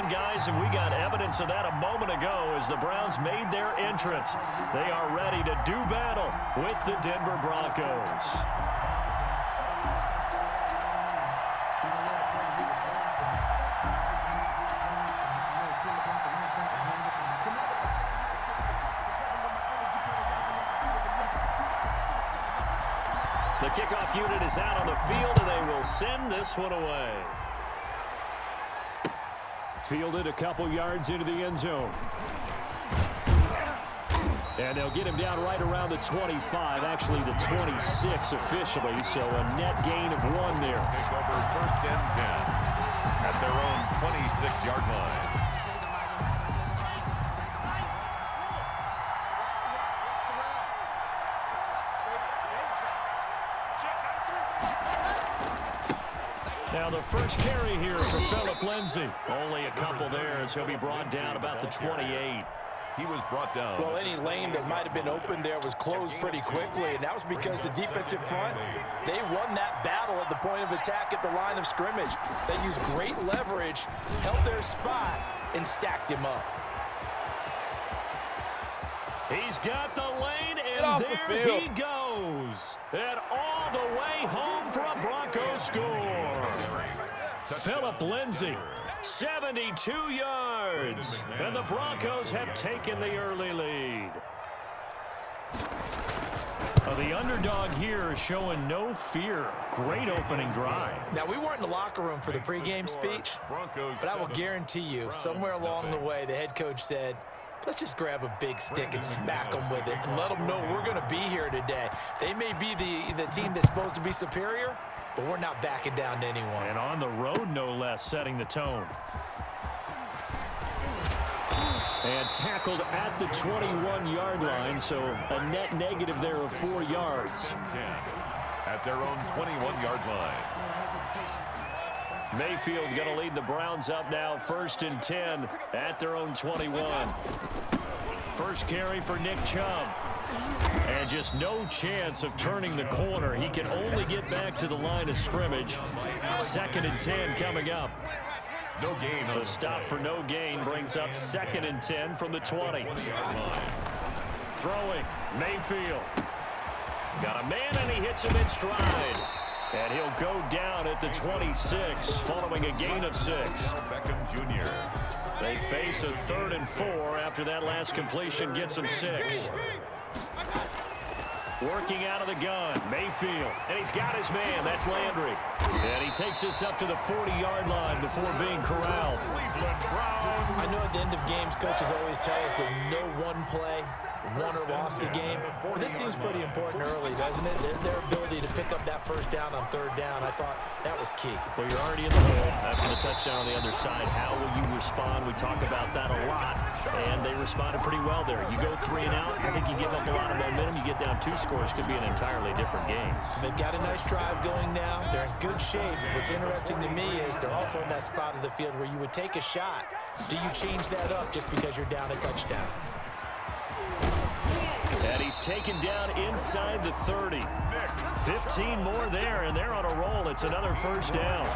on, guys, and we got evidence of that a moment ago as the Browns made their entrance. They are ready to do battle with the Denver Broncos. The kickoff unit is out on the field, and they will send this one away. Fielded a couple yards into the end zone. And they'll get him down right around the 25, actually the 26 officially, so a net gain of 1 there. Take over 1st and 10 at their own 26-yard line. Now the first carry here for Phillip Lindsay. Only a couple there as he'll be brought down about the 28. He was brought down. Well, any lane that might have been open there was closed pretty quickly, and that was because the defensive front, they won that battle at the point of attack at the line of scrimmage. They used great leverage, held their spot, and stacked him up. He's got the lane, and there he goes. And all the way home for a Broncos score. Phillip Lindsay, 72 yards. And the Broncos have taken the early lead. The underdog here is showing no fear. Great opening drive. Now, we weren't in the locker room for the pregame speech, but I will guarantee you, somewhere along the way, the head coach said, let's just grab a big stick and smack them with it and let them know we're going to be here today. They may be the team that's supposed to be superior, but we're not backing down to anyone. And on the road, no less, setting the tone. And tackled at the 21-yard line, so a net negative there of 4 yards. 10 at their own 21-yard line. Mayfield going to lead the Browns up now, 1st and 10 at their own 21. First carry for Nick Chubb. And just no chance of turning the corner. He can only get back to the line of scrimmage. 2nd and 10 coming up. No gain. The stop for no gain brings up 2nd and 10 from the 20. Throwing, Mayfield. Got a man, and he hits him in stride. And he'll go down at the 26, following a gain of 6. Beckham Jr. They face a 3rd and 4 after that last completion gets him 6. Working out of the gun, Mayfield. And he's got his man. That's Landry. And he takes this up to the 40-yard line before being corralled. I know at the end of games, coaches always tell us that no one play won or lost a game. But this seems pretty important early, doesn't it? Their ability to pick up that first down on 3rd down, I thought that was key. Well, you're already in the hole after the touchdown on the other side. How will you respond? We talk about that a lot, and they responded pretty well there. You go 3 and out, I think you give up a lot of momentum. You get down 2 scores, could be an entirely different game. So they've got a nice drive going now. They're in good shape. What's interesting to me is they're also in that spot of the field where you would take a shot. Do you change that up just because you're down a touchdown? And he's taken down inside the 30. 15 more there, and they're on a roll. It's another 1st down.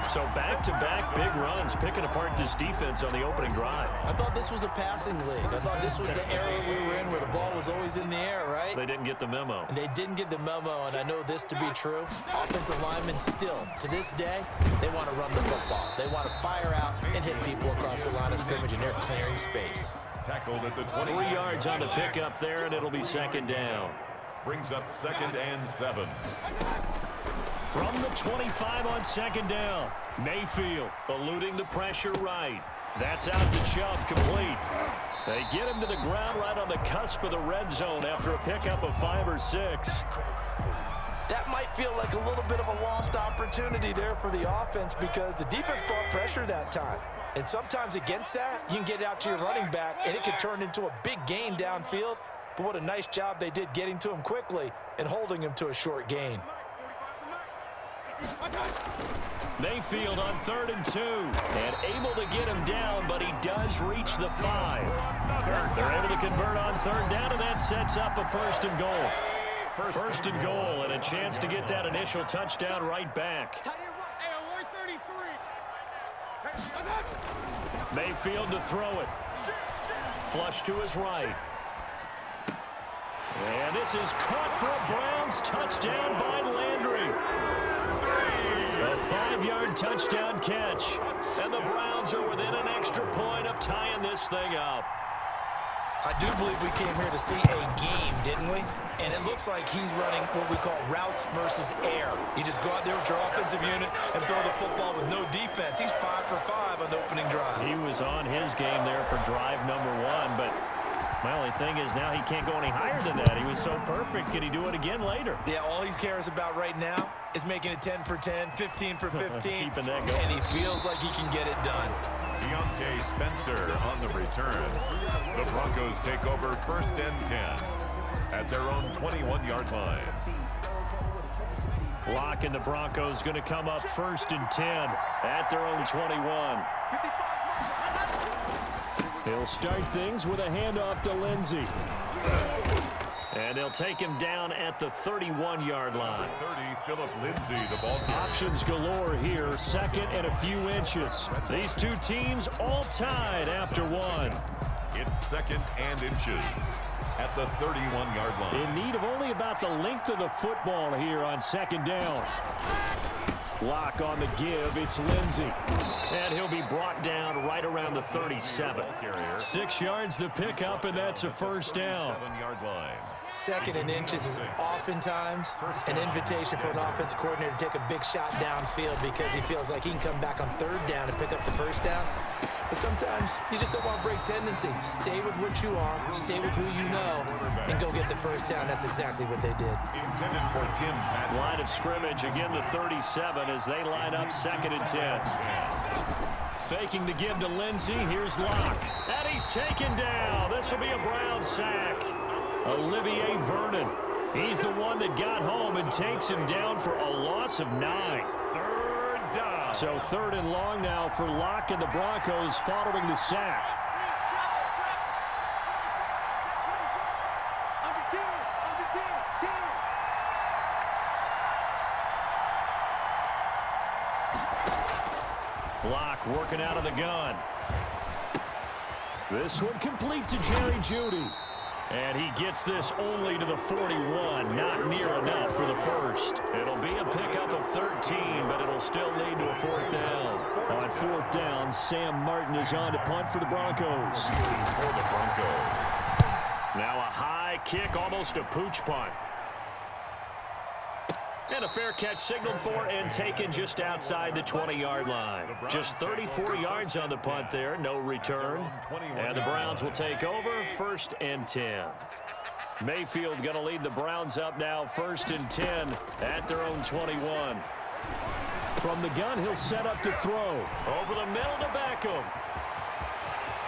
So back-to-back big runs, picking apart this defense on the opening drive. I thought this was a passing league. I thought this was the era we were in where the ball was always in the air, right? They didn't get the memo. And they didn't get the memo, and I know this to be true. Offensive linemen still, to this day, they want to run the football. They want to fire out and hit people across the line of scrimmage, and they're clearing space. Tackled at the 20. 3 yards on the pickup there, and it'll be 2nd down. Brings up 2nd and 7. From the 25 on 2nd down, Mayfield eluding the pressure right. That's out to Chubb, complete. They get him to the ground right on the cusp of the red zone after a pickup of 5 or 6. That might feel like a little bit of a lost opportunity there for the offense because the defense brought pressure that time. And sometimes against that, you can get out to your running back, and it could turn into a big gain downfield. But what a nice job they did getting to him quickly and holding him to a short gain. Mayfield on 3rd and 2. And able to get him down, but he does reach the 5. They're able to convert on 3rd down, and that sets up a 1st and goal. 1st and goal, and a chance to get that initial touchdown right back. Mayfield to throw it. Flush to his right. And this is caught for a Browns touchdown by Landry. A 5-yard touchdown catch. And the Browns are within an extra point of tying this thing up. I do believe we came here to see a game, didn't we? And it looks like he's running what we call routes versus air. You just go out there with your offensive unit and throw the football with no defense. He's 5 for 5 on the opening drive. He was on his game there for drive number 1, but my only thing is now he can't go any higher than that. He was so perfect. Can he do it again later? Yeah, all he cares about right now is making it 10 for 10, 15 for 15. Keeping that going. And he feels like he can get it done. Deontay Spencer on the return. The Broncos take over 1st and 10 at their own 21-yard line. Locke and the Broncos going to come up 1st and 10 at their own 21. He'll start things with a handoff to Lindsey. And they'll take him down at the 31-yard line. 30, Philip Lindsay, the ball carrier. Options galore here, 2nd and a few inches. These two teams all tied after 1. It's 2nd and inches at the 31-yard line. In need of only about the length of the football here on 2nd down. Locke on the give. It's Lindsey. And he'll be brought down right around the 37. 6 yards the pickup, and that's a 1st down. 7-yard line. 2nd and inches is oftentimes an invitation for an offense coordinator to take a big shot downfield because he feels like he can come back on 3rd down and pick up the 1st down. But sometimes you just don't want to break tendency. Stay with what you are, stay with who you know, and go get the 1st down. That's exactly what they did. Intended for Tim Patrick. Line of scrimmage, again the 37 as they line up 2nd and 10. Faking the give to Lindsey. Here's Locke. And he's taken down. This will be a Brown sack. Olivier Vernon. He's the one that got home and takes him down for a loss of 9. 3rd down. So 3rd and long now for Locke and the Broncos following the sack. Locke working out of the gun. This one complete to Jerry Jeudy. And he gets this only to the 41. Not near enough for the 1st. It'll be a pickup of 13, but it'll still lead to a 4th down. On 4th down, Sam Martin is on to punt for the Broncos. For the Broncos. Now a high kick, almost a pooch punt. And a fair catch signaled for and taken just outside the 20-yard line. Just 34 yards on the punt there, no return. And the Browns will take over 1st and 10. Mayfield going to lead the Browns up now 1st and 10 at their own 21. From the gun, he'll set up to throw. Over the middle to Beckham.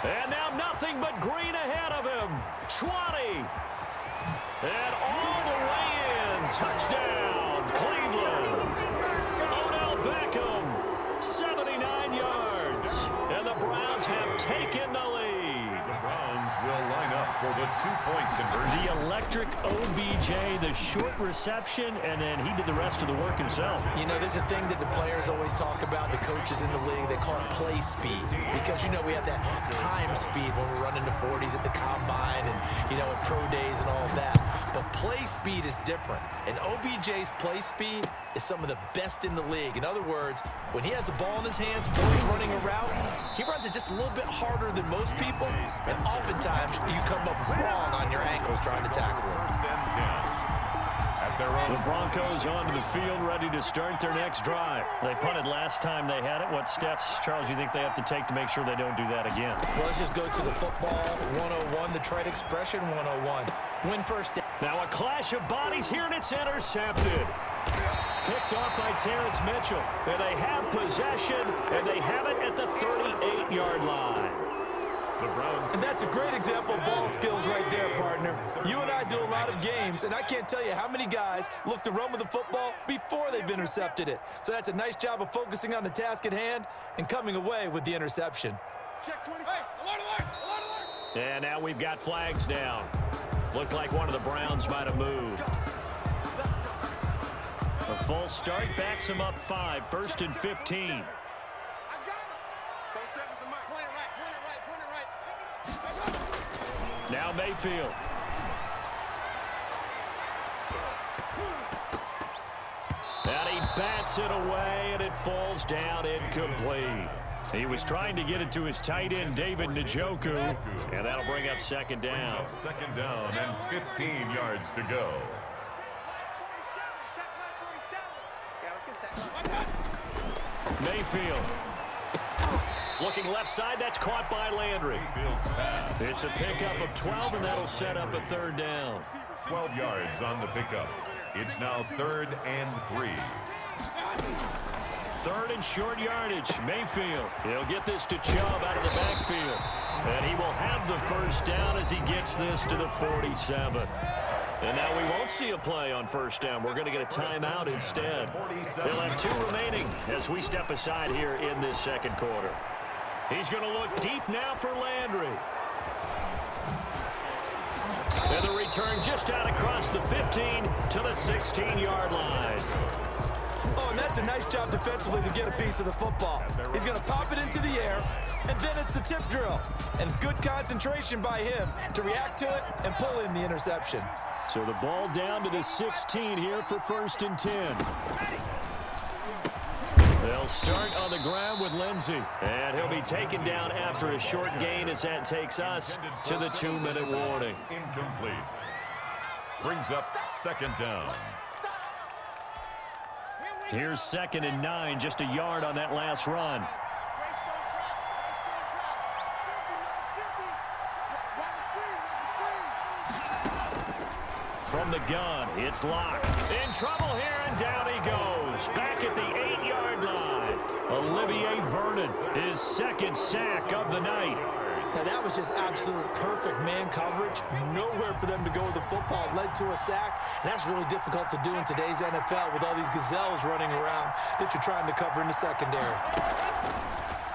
And now nothing but green ahead of him. 20. And all the way in. Touchdown. Cleveland. Odell Beckham, 79 yards. And the Browns have taken the lead. The Browns will line up for the 2-point conversion. The electric OBJ, the short reception, and then he did the rest of the work himself. You know, there's a thing that the players always talk about, the coaches in the league, they call it play speed. Because, you know, we have that time speed when we're running the 40s at the combine and, you know, at pro days and all of that. But play speed is different. And OBJ's play speed is some of the best in the league. In other words, when he has the ball in his hands or he's running a route, he runs it just a little bit harder than most people. And oftentimes, you come up wrong on your ankles trying to tackle him. 1st and 10. At their own. The Broncos onto the field, ready to start their next drive. They punted last time they had it. What steps, Charles, you think they have to take to make sure they don't do that again? Well, let's just go to the football 101, the trade expression 101. Win 1st down. Now a clash of bodies here, and it's intercepted. Picked off by Terrence Mitchell. And they have possession, and they have it at the 38-yard line. The Browns. And that's a great example of ball skills right there, partner. You and I do a lot of games, and I can't tell you how many guys look to run with the football before they've intercepted it. So that's a nice job of focusing on the task at hand and coming away with the interception. Check 20. Hey, alert. And now we've got flags down. Looked like one of the Browns might have moved. A false start backs him up 5, 1st and 15. Now Mayfield. And he bats it away, and it falls down incomplete. He was trying to get it to his tight end, David Njoku, and that'll bring up second down. Second down and 15 yards to go. Mayfield. Looking left side, that's caught by Landry. It's a pickup of 12, and that'll set up a third down. 12 yards on the pickup. It's now 3rd and 3. 3rd and short yardage. Mayfield. He'll get this to Chubb out of the backfield. And he will have the first down as he gets this to the 47. And now we won't see a play on first down. We're going to get a timeout instead. They'll have 2 remaining as we step aside here in this second quarter. He's going to look deep now for Landry. And the return just out across the 15 to the 16-yard line. Oh, and that's a nice job defensively to get a piece of the football. He's going to pop it into the air, and then it's the tip drill. And good concentration by him to react to it and pull in the interception. So the ball down to the 16 here for 1st and 10. They'll start on the ground with Lindsey. And he'll be taken down after a short gain as that takes us to the 2-minute warning. Incomplete. Brings up second down. Here's 2nd and 9, just a yard on that last run. From the gun, it's Locke. In trouble here, and down he goes. Back at the 8-yard line. Olivier Vernon, his 2nd sack of the night. Now that was just absolute perfect man coverage. Nowhere for them to go with the football. Led to a sack. And that's really difficult to do in today's NFL with all these gazelles running around that you're trying to cover in the secondary.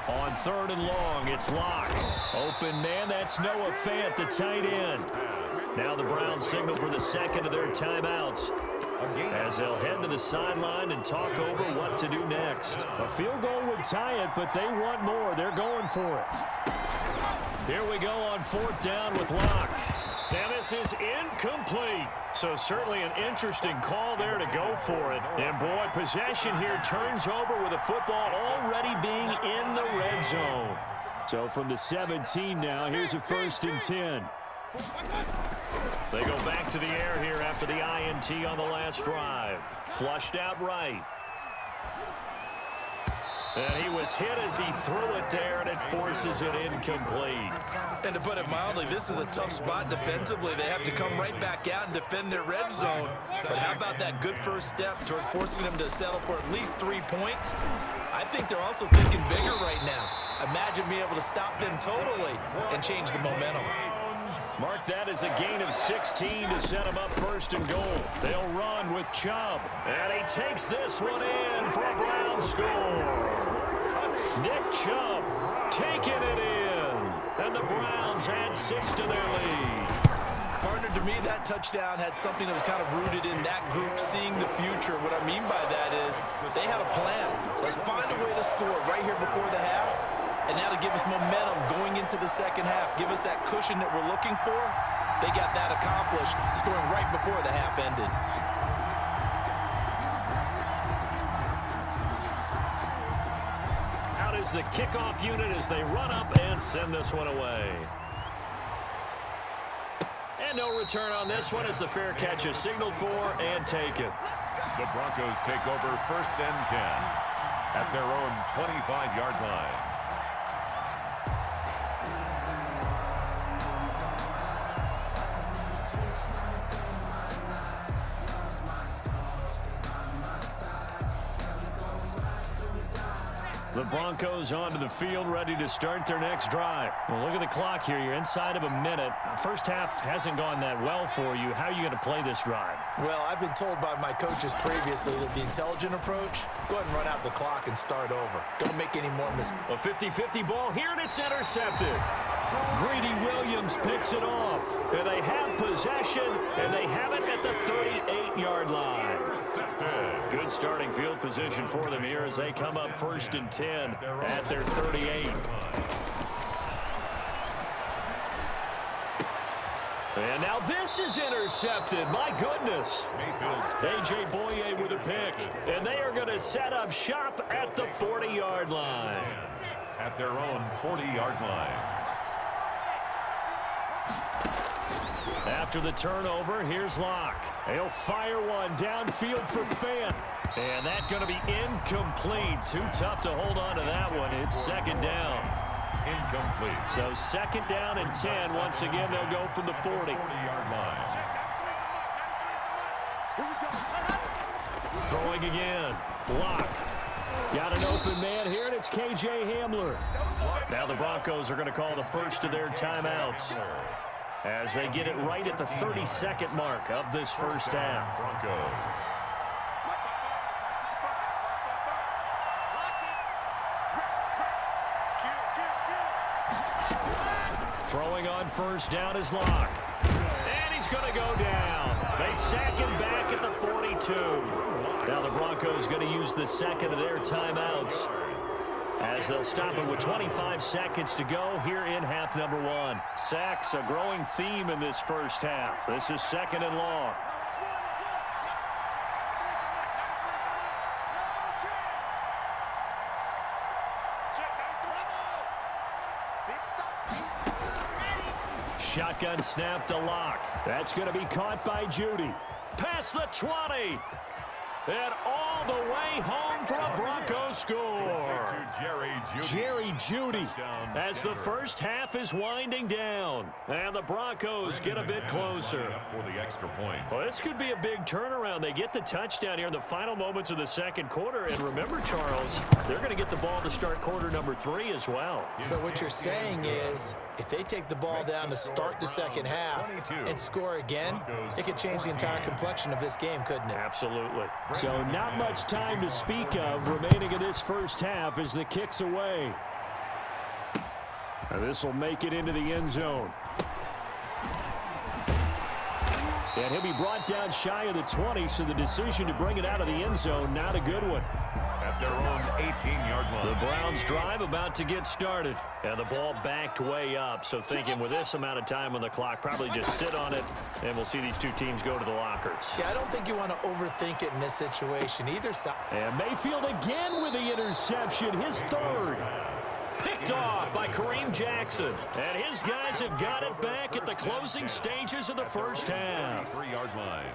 On 3rd and long, it's Locke. Open man, that's Noah Fant, the tight end. Now the Browns signal for the second of their timeouts as they'll head to the sideline and talk over what to do next. A field goal would tie it, but they want more. They're going for it. Here we go on 4th down with Locke. Now this is incomplete. So certainly an interesting call there to go for it. And boy, possession here turns over with the football already being in the red zone. So from the 17 now, here's a 1st and 10. They go back to the air here after the INT on the last drive. Flushed out right. And he was hit as he threw it there, and it forces it incomplete. And to put it mildly, this is a tough spot defensively. They have to come right back out and defend their red zone. But how about that good first step towards forcing them to settle for at least 3 points? I think they're also thinking bigger right now. Imagine being able to stop them totally and change the momentum. Mark that as a gain of 16 to set him up 1st and goal. They'll run with Chubb. And he takes this one in for a Brown score. Nick Chubb taking it in. And the Browns add 6 to their lead. Partner, to me, that touchdown had something that was kind of rooted in that group seeing the future. What I mean by that is they had a plan. Let's find a way to score right here before the half. And now to give us momentum going into the second half, give us that cushion that we're looking for, they got that accomplished, scoring right before the half ended. Out is the kickoff unit as they run up and send this one away. And no return on this one as the fair catch is signaled for and taken. The Broncos take over 1st and 10 at their own 25-yard line. The Broncos onto the field, ready to start their next drive. Well, look at the clock here. You're inside of a minute. First half hasn't gone that well for you. How are you going to play this drive? Well, I've been told by my coaches previously that the intelligent approach, go ahead and run out the clock and start over. Don't make any more mistakes. A 50-50 ball here, and it's intercepted. Greedy Williams picks it off. And they have possession, and they have it at the 38-yard line. Good starting field position for them here as they come up 1st and 10 at their 38. And now this is intercepted. My goodness. A.J. Boye with a pick. And they are going to set up shop at the 40-yard line. At their own 40-yard line. After the turnover, here's Locke. He'll fire one downfield for Fant. And that's going to be incomplete. Too tough to hold on to that one. It's second down. Incomplete. So second down and 10. Once again, they'll go from the 40. 40-yard line. Throwing again. Locke. Got an open man here, and it's K.J. Hamler. Now the Broncos are going to call the first of their timeouts as they get it right at the 32nd mark of this first half. Broncos. Throwing on first down is Locke. And he's going to go down. They sack him back at the 42. Now the Broncos going to use the second of their timeouts as they'll stop it with 25 seconds to go here in half number one. Sacks, a growing theme in this first half. This is second and long. Shotgun snap to Locke. That's going to be caught by Judy. Past the 20. And all the way home for a Broncos score. Jerry Judy as the first half is winding down. And the Broncos get a bit closer. For the extra point. Well, this could be a big turnaround. They get the touchdown here in the final moments of the second quarter. And remember, Charles, they're going to get the ball to start quarter number 3 as well. So what you're saying is, if they take the ball down to start the second half and score again, it could change the entire complexion of this game, couldn't it? Absolutely. So not much time to speak of remaining in this first half as the kick's away. And this will make it into the end zone. And he'll be brought down shy of the 20, so the decision to bring it out of the end zone, not a good one. At their own 18-yard line. The Browns drive about to get started. And the ball backed way up. So thinking with this amount of time on the clock, probably just sit on it, and we'll see these two teams go to the lockers. Yeah, I don't think you want to overthink it in this situation. Either side. And Mayfield again with the interception, his third. Picked off by Kareem Jackson. And his guys have got it back at the closing stages of the first half. 3-yard line.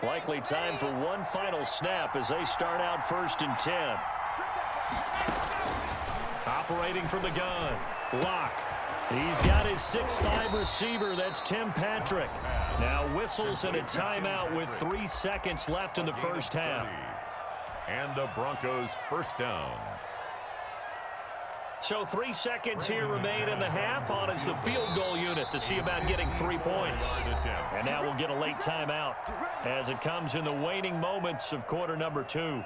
Likely time for one final snap as they start out first and 10. Operating from the gun. Locke. He's got his 6'5" receiver. That's Tim Patrick. Now whistles and a timeout with 3 seconds left in the first half. And the Broncos first down. So 3 seconds here remain in the half. On is the field goal unit to see about getting 3 points. And now we'll get a late timeout as it comes in the waning moments of quarter number 2.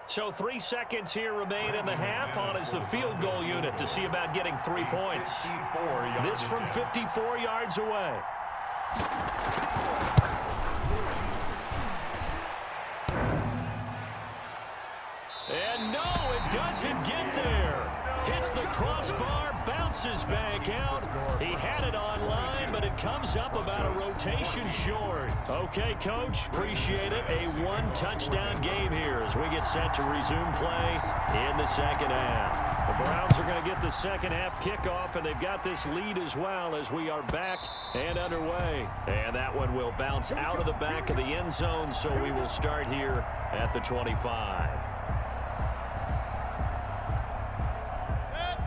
So 3 seconds here remain in the half. On is the field goal unit to see about getting 3 points. This from 54 yards away. And no, it doesn't get there. Hits the crossbar, bounces back out. He had it online, but it comes up about a rotation short. Okay, Coach, appreciate it. A one-touchdown game here as we get set to resume play in the second half. The Browns are going to get the second half kickoff, and they've got this lead as well as we are back and underway. And that one will bounce out of the back of the end zone, so we will start here at the 25.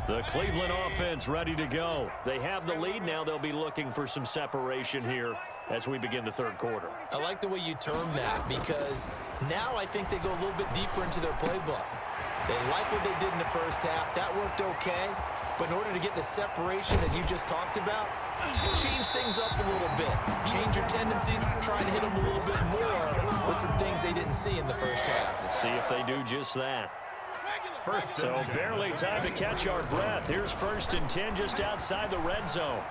The Cleveland offense ready to go. They have the lead. Now they'll be looking for some separation here as we begin the third quarter. I like the way you term that because now I think they go a little bit deeper into their playbook. They like what they did in the first half. That worked okay. But in order to get the separation that you just talked about, change things up a little bit. Change your tendencies, try and hit them a little bit more with some things they didn't see in the first half. Let's see if they do just that. So barely time to catch our breath. Here's 1st and 10 just outside the red zone.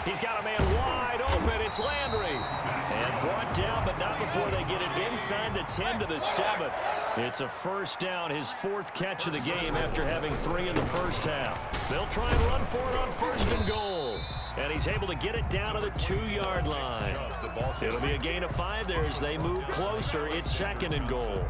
He's got a man wide open. It's Landry. And brought down, but not before they get it inside the 10 to the 7. It's a 1st down, his 4th catch of the game after having 3 in the first half. They'll try and run for it on 1st and goal. And he's able to get it down to the 2-yard line. It'll be a gain of 5 there as they move closer. It's 2nd and goal.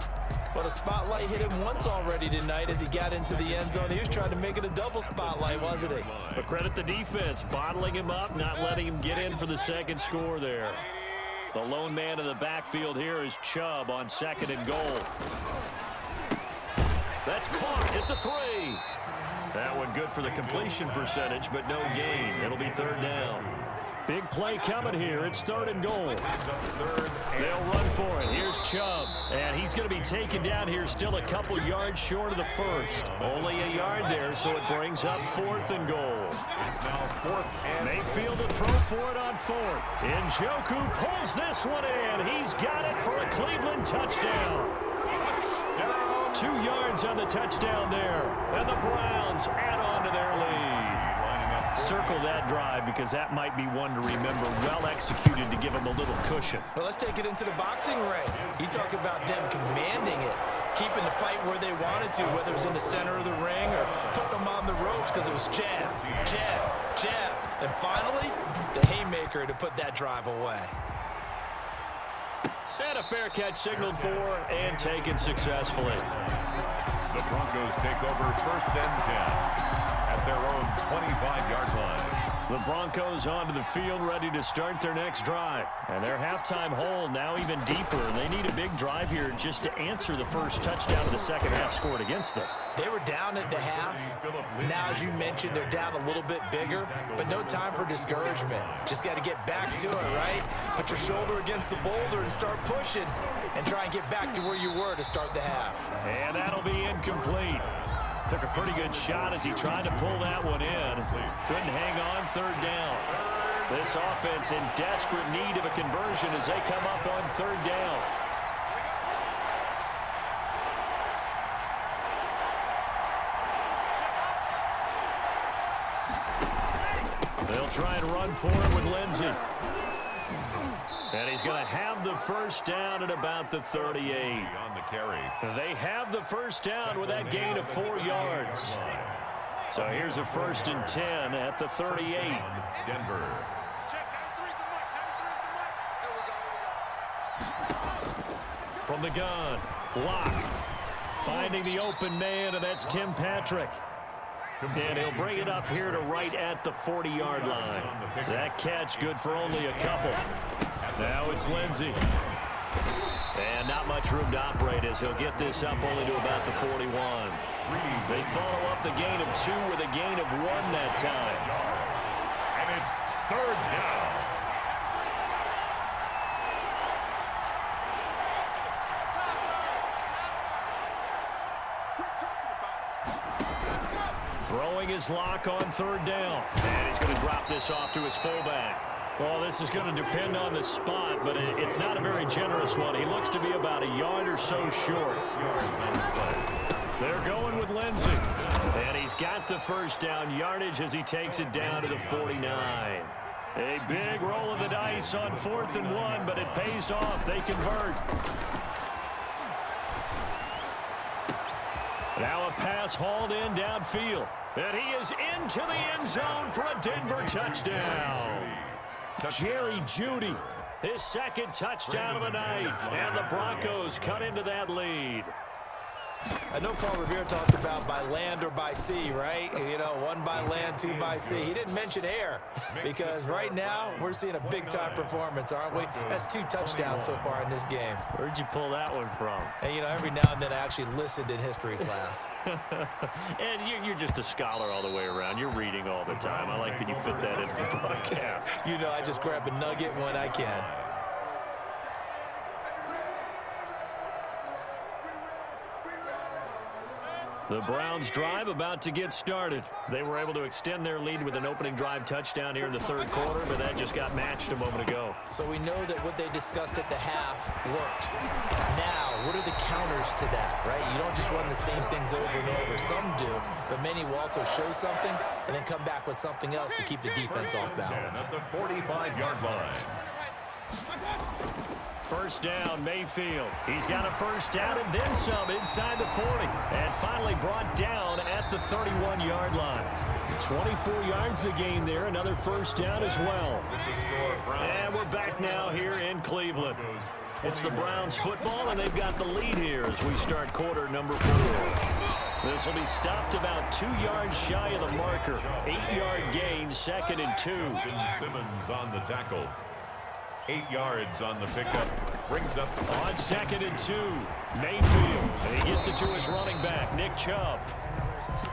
But a spotlight hit him once already tonight as he got into the end zone. He was trying to make it a double spotlight, wasn't he? But credit the defense, bottling him up, not letting him get in for the 2nd score there. The lone man in the backfield here is Chubb on 2nd and goal. That's caught at the 3. That one good for the completion percentage, but no gain. It'll be 3rd down. Big play coming here. It's 3rd and goal. They'll run for it. Here's Chubb. And he's going to be taken down here still a couple yards short of the 1st. Only a yard there, so it brings up 4th and goal. Mayfield to throw for it on 4th. Njoku pulls this one in. He's got it for a Cleveland touchdown. 2 yards on the touchdown there. And the Browns add on to their lead. Circle that drive because that might be one to remember. Well executed to give them a little cushion. Well, let's take it into the boxing ring. You talk about them commanding it, keeping the fight where they wanted to, whether it was in the center of the ring or putting them on the ropes because it was jab, jab, jab. And finally, the haymaker to put that drive away. And a fair catch signaled for and taken successfully. The Broncos take over 1st and 10. At their own 25-yard line. The Broncos onto the field ready to start their next drive. And their halftime hole now even deeper. They need a big drive here just to answer the first touchdown of the 2nd half scored against them. They were down at the half. Now, as you mentioned, they're down a little bit bigger, but no time for discouragement. Just got to get back to it, right? Put your shoulder against the boulder and start pushing and try and get back to where you were to start the half. And that'll be incomplete. Took a pretty good shot as he tried to pull that one in. Couldn't hang on 3rd down. This offense in desperate need of a conversion as they come up on 3rd down. They'll try and run for it with Lindsey. And he's going to have the 1st down at about the 38. On the carry. They have the 1st down with that gain of 4 yards. So here's a 1st and 10 at the 38. Denver. From the gun, Locke finding the open man, and that's Tim Patrick. And he'll bring it up here to right at the 40-yard line. That catch good for only a couple. Now it's Lindsey. And not much room to operate as he'll get this up only to about the 41. They follow up the gain of 2 with a gain of 1 that time. And it's 3rd down. Throwing his lock on 3rd down. And he's going to drop this off to his fullback. Well, this is going to depend on the spot, but it's not a very generous one. He looks to be about a yard or so short. They're going with Lindsey. And he's got the 1st down yardage as he takes it down to the 49. A big roll of the dice on 4th and 1, but it pays off. They convert. Now a pass hauled in downfield. And he is into the end zone for a Denver touchdown. Jerry Jeudy, his 2nd touchdown of the night. And the Broncos cut into that lead. I know Paul Revere talked about by land or by sea, right? You know, 1 by land, 2 by sea. He didn't mention air because right now we're seeing a big-time performance, aren't we? That's 2 touchdowns so far in this game. Where'd you pull that one from? And, you know, every now and then I actually listened in history class. And you're just a scholar all the way around. You're reading all the time. I like that you fit that into the broadcast. You know, I just grab a nugget when I can. The Browns drive about to get started. They were able to extend their lead with an opening drive touchdown here in the third quarter, but that just got matched a moment ago. So we know that what they discussed at the half worked. Now, what are the counters to that, right? You don't just run the same things over and over. Some do, but many will also show something and then come back with something else to keep the defense off balance. At the 45-yard line. First down, Mayfield. He's got a first down and then some inside the 40. And finally brought down at the 31-yard line. 24 yards to gain there. Another first down as well. And we're back now here in Cleveland. It's the Browns football, and they've got the lead here as we start quarter number 4. This will be stopped about 2 yards shy of the marker. 8-yard gain, 2nd and 2. Simmons on the tackle. 8 yards on the pickup. Brings up on 2nd and 2. Mayfield. And he gets it to his running back, Nick Chubb.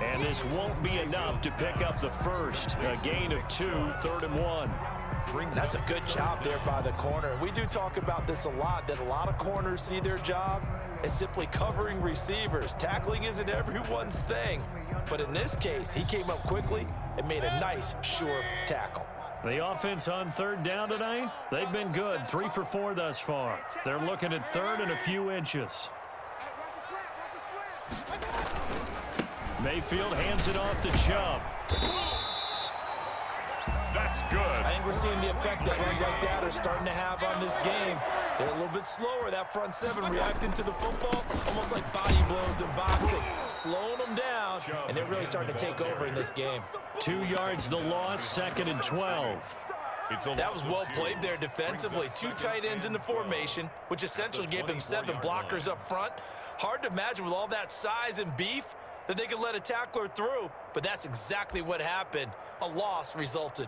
And this won't be enough to pick up the first. A gain of 2, 3rd and 1. That's a good job there by the corner. We do talk about this a lot, that a lot of corners see their job as simply covering receivers. Tackling isn't everyone's thing. But in this case, he came up quickly and made a nice, sure tackle. The offense on 3rd down tonight, they've been good. 3 for 4 thus far. They're looking at 3rd and a few inches. Mayfield hands it off to Chubb. That's good. I think we're seeing the effect that runs like that are starting to have on this game. They're a little bit slower, that front 7 reacting to the football, almost like body blows in boxing, slowing them down, and they're really starting to take over in this game. 2 yards the loss, 2nd and 12. That was well played there defensively. 2 tight ends in the formation, which essentially gave them 7 blockers up front. Hard to imagine with all that size and beef that they could let a tackler through, but that's exactly what happened. A loss resulted.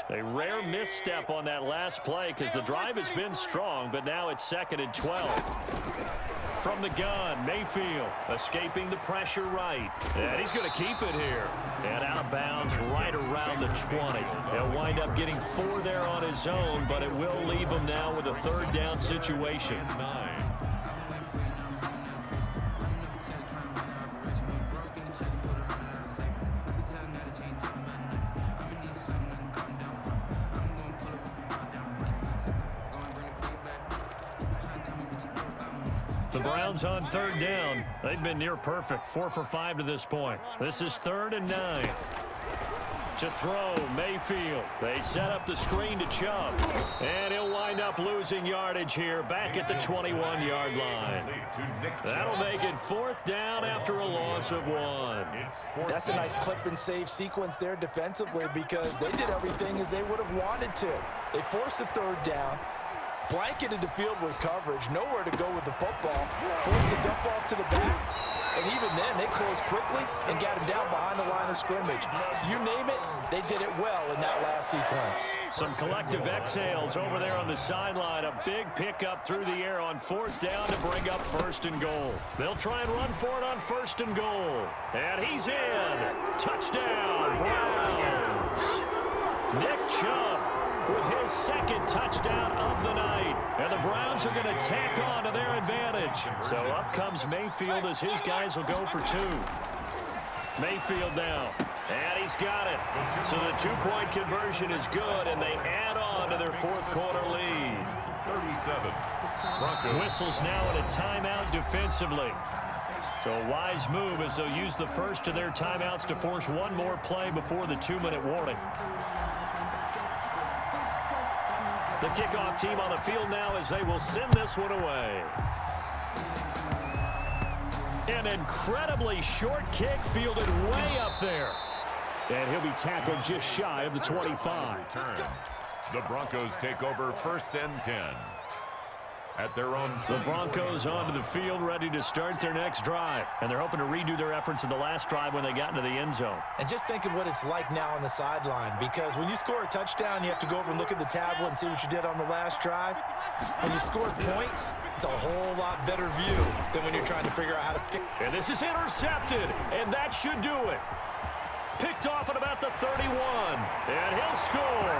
A rare misstep on that last play because the drive has been strong, but now it's 2nd and 12. From the gun, Mayfield escaping the pressure right. And he's going to keep it here. And out of bounds right around the 20. He'll wind up getting 4 there on his own, but it will leave him now with a 3rd down situation. 9. The Browns on 3rd down. They've been near perfect. 4 for 5 to this point. This is 3rd and 9. To throw, Mayfield. They set up the screen to Chubb. And he'll wind up losing yardage here back at the 21-yard line. That'll make it 4th down after a loss of 1. That's a nice clip and save sequence there defensively because they did everything as they would have wanted to. They forced a 3rd down. Blanketed the field with coverage, nowhere to go with the football, forced the dump off to the back, and even then they closed quickly and got him down behind the line of scrimmage. You name it, they did it well in that last sequence. Some collective exhales over there on the sideline. A big pickup through the air on 4th down to bring up 1st and goal. They'll try and run for it on 1st and goal. And he's in. Touchdown, Browns. Nick Chubb with his 2nd touchdown of the night. And the Browns are going to tack on to their advantage. So up comes Mayfield as his guys will go for 2. Mayfield now. And he's got it. So the 2-point conversion is good, and they add on to their 4th quarter lead. 37. Broncos. Whistles now in a timeout defensively. So a wise move as they'll use the first of their timeouts to force one more play before the 2-minute warning. The kickoff team on the field now as they will send this one away. An incredibly short kick fielded way up there. And he'll be tackled just shy of the 25. The Broncos take over 1st and 10. at their own 20. The Broncos onto the field, ready to start their next drive. And they're hoping to redo their efforts in the last drive when they got into the end zone. And just think of what it's like now on the sideline, because when you score a touchdown, you have to go over and look at the tablet and see what you did on the last drive. When you score points, it's a whole lot better view than when you're trying to figure out how to fix. And this is intercepted, and that should do it. Picked off at about the 31, and he'll score.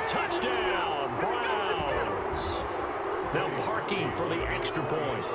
Touchdown, Browns. Now parking for the extra point.